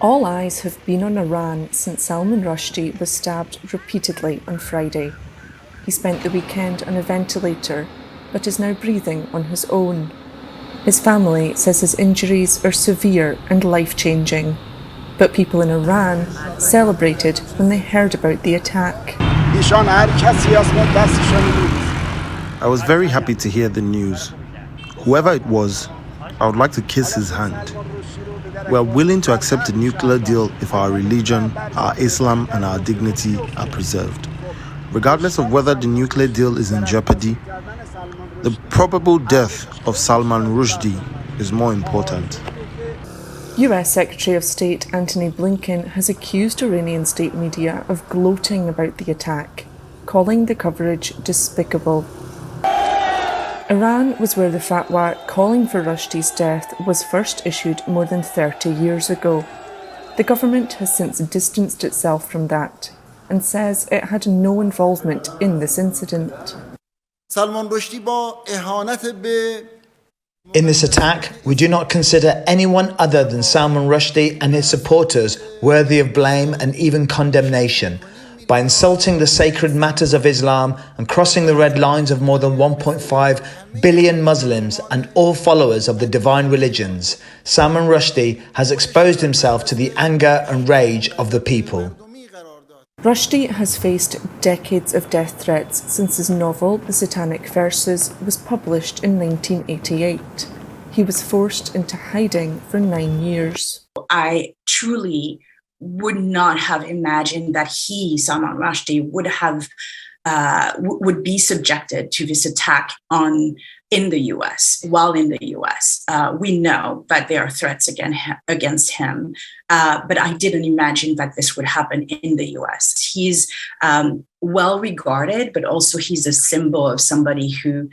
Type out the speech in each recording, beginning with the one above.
All eyes have been on Iran since Salman Rushdie was stabbed repeatedly on Friday. He spent the weekend on a ventilator, but is now breathing on his own. His family says his injuries are severe and life-changing, but people in Iran celebrated when they heard about the attack. I was very happy to hear the news. Whoever it was, I would like to kiss his hand. We are willing to accept a nuclear deal if our religion, our Islam, and our dignity are preserved. Regardless of whether the nuclear deal is in jeopardy, the probable death of Salman Rushdie is more important. US Secretary of State Antony Blinken has accused Iranian state media of gloating about the attack, calling the coverage despicable. Iran was where the fatwa calling for Rushdie's death was first issued more than 30 years ago. The government has since distanced itself from that and says it had no involvement in this incident. In this attack, we do not consider anyone other than Salman Rushdie and his supporters worthy of blame and even condemnation. By insulting the sacred matters of Islam and crossing the red lines of more than 1.5 billion Muslims and all followers of the divine religions, Salman Rushdie has exposed himself to the anger and rage of the people. Rushdie has faced decades of death threats since his novel The Satanic Verses was published in 1988. He was forced into hiding for 9 years. I truly would not have imagined that he, Salman Rushdie, would be subjected to this attack in the U.S. While in the U.S., we know that there are threats against him, but I didn't imagine that this would happen in the U.S. He's well regarded, but also he's a symbol of somebody who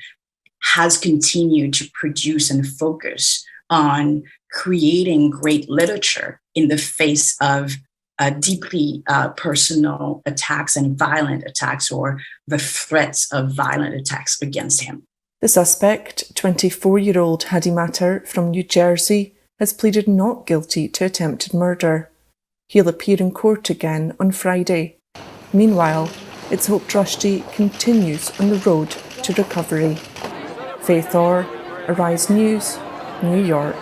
has continued to produce and focus on creating great literature in the face of deeply personal attacks and violent attacks, or the threats of violent attacks against him. The suspect, 24-year-old Hadi Matar from New Jersey, has pleaded not guilty to attempted murder. He'll appear in court again on Friday. Meanwhile, it's hoped Rushdie continues on the road to recovery. Faith Orr, Arise News, New York.